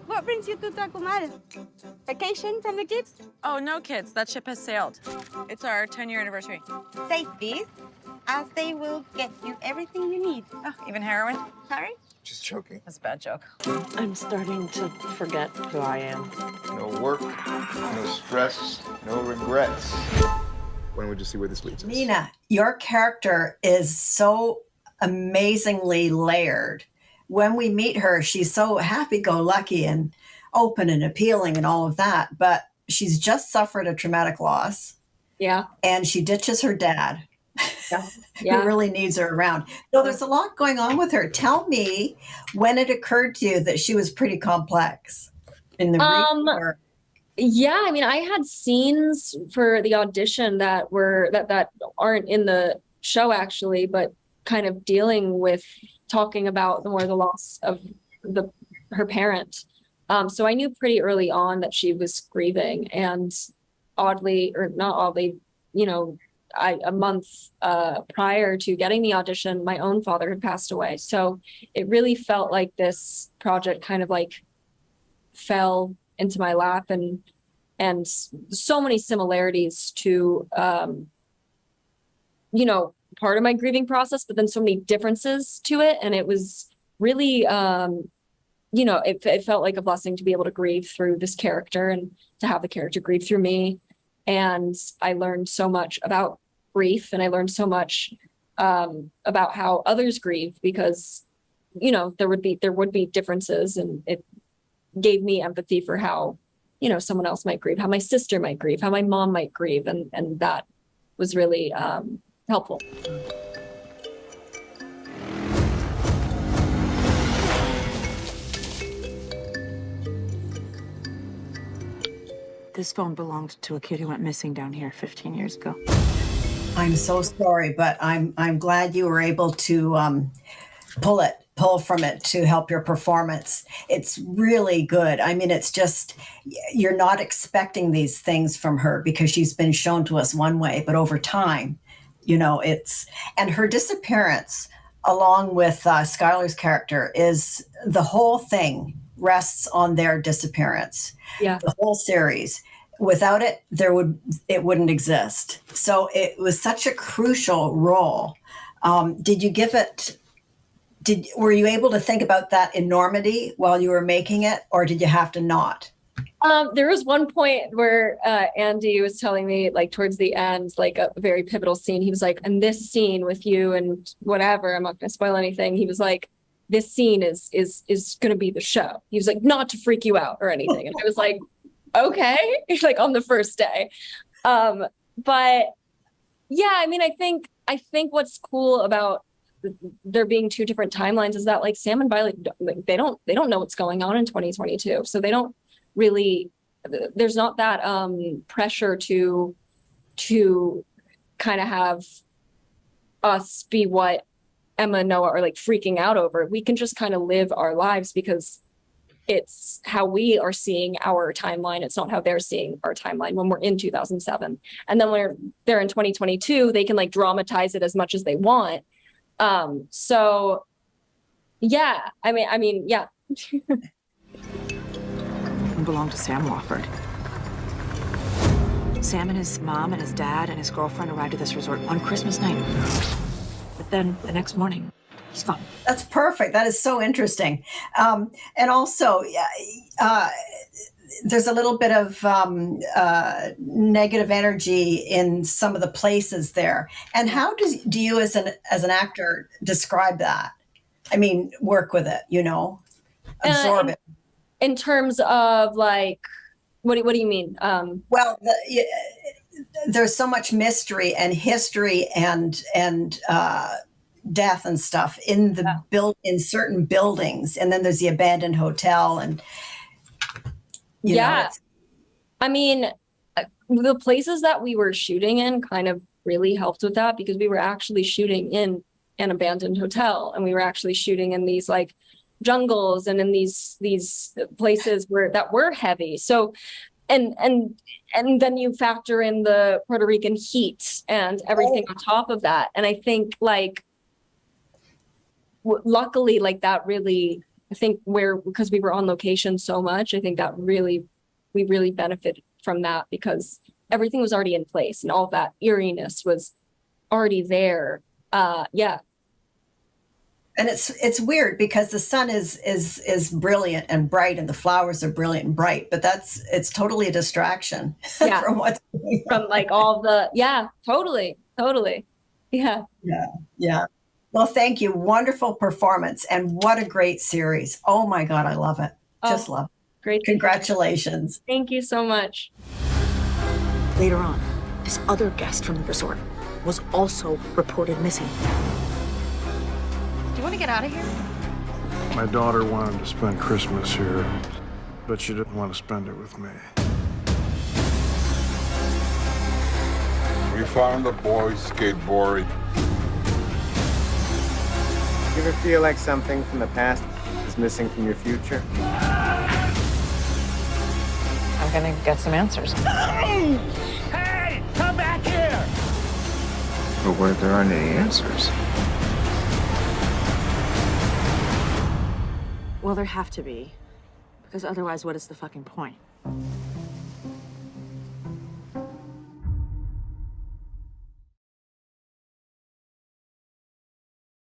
What brings you to Tacumal? Vacation from the kids? Oh, no, kids. That ship has sailed. It's our 10-year anniversary. Take these, as they will get you everything you need. Oh, even heroin? Sorry? Just joking. That's a bad joke. I'm starting to forget who I am. No work, no stress, no regrets. Why don't we just see where this leads us? Nina, your character is so amazingly layered. When we meet her, she's so happy-go-lucky and open and appealing and all of that, but she's just suffered a traumatic loss. Yeah. And she ditches her dad, Yeah. who really needs her around. So there's a lot going on with her. Tell me when it occurred to you that she was pretty complex in the read. Yeah, I mean, I had scenes for the audition that were that aren't in the show actually, but kind of dealing with talking about the loss of her parent. So I knew pretty early on that she was grieving, and oddly, or not oddly, a month prior to getting the audition, my own father had passed away. So it really felt like this project kind of like fell into my lap, and so many similarities to part of my grieving process, but then so many differences to it. And it was really it felt like a blessing to be able to grieve through this character and to have the character grieve through me. And I learned so much about grief, and I learned so much about how others grieve, because there would be differences, and it gave me empathy for how someone else might grieve, how my sister might grieve, how my mom might grieve, and that was really helpful. This phone belonged to a kid who went missing down here 15 years ago. I'm so sorry, but I'm glad you were able to pull from it to help your performance. It's really good. I mean, it's just, you're not expecting these things from her because she's been shown to us one way, but over time, and her disappearance along with Skylar's character is, the whole thing rests on their disappearance. Yeah. The whole series. Without it, it wouldn't exist. So it was such a crucial role. Were you able to think about that enormity while you were making it, or did you have to not? There was one point where Andy was telling me, like towards the end, like a very pivotal scene. He was like, "And this scene with you and whatever, I'm not going to spoil anything." He was like, "This scene is going to be the show." He was like, "Not to freak you out or anything." And I was like, "Okay," like on the first day. But yeah, I mean, I think what's cool about there being two different timelines is that like Sam and Violet, they don't know what's going on in 2022, so they don't really, there's not that pressure to kind of have us be what Emma and Noah are like freaking out over. We can just kind of live our lives because it's how we are seeing our timeline. It's not how they're seeing our timeline when we're in 2007. And then when they're in 2022, they can like dramatize it as much as they want. So yeah, I mean, yeah. Belonged to Sam Wofford. Sam and his mom and his dad and his girlfriend arrived at this resort on Christmas night. But then the next morning, he's gone. That's perfect. That is so interesting. And also, there's a little bit of negative energy in some of the places there. And how do you, as an actor, describe that? I mean, work with it, absorb it. In terms of like, what do you mean? Well, there's so much mystery and history and death and stuff in in certain buildings, and then there's the abandoned hotel, and I mean, the places that we were shooting in kind of really helped with that, because we were actually shooting in an abandoned hotel, and we were actually shooting in these like jungles and in these places that were heavy. So and then you factor in the Puerto Rican heat and everything on top of that, and I think like luckily like that really I think because we were on location so much, I think that we really benefited from that because everything was already in place and all that eeriness was already there. Yeah. And it's weird because the sun is brilliant and bright and the flowers are brilliant and bright, but it's totally a distraction Yeah. from what's going on. From like all the, yeah, totally. Yeah. Yeah. Well, thank you. Wonderful performance. And what a great series. Oh my God, I love it. Just love it. Great. Congratulations. Thank you so much. Later on, this other guest from the resort was also reported missing. Do you want to get out of here? My daughter wanted to spend Christmas here, but she didn't want to spend it with me. We found a boy skateboarding. You ever feel like something from the past is missing from your future? I'm gonna get some answers. Hey, come back here! But what if there aren't any answers? Well, there have to be, because otherwise, what is the fucking point?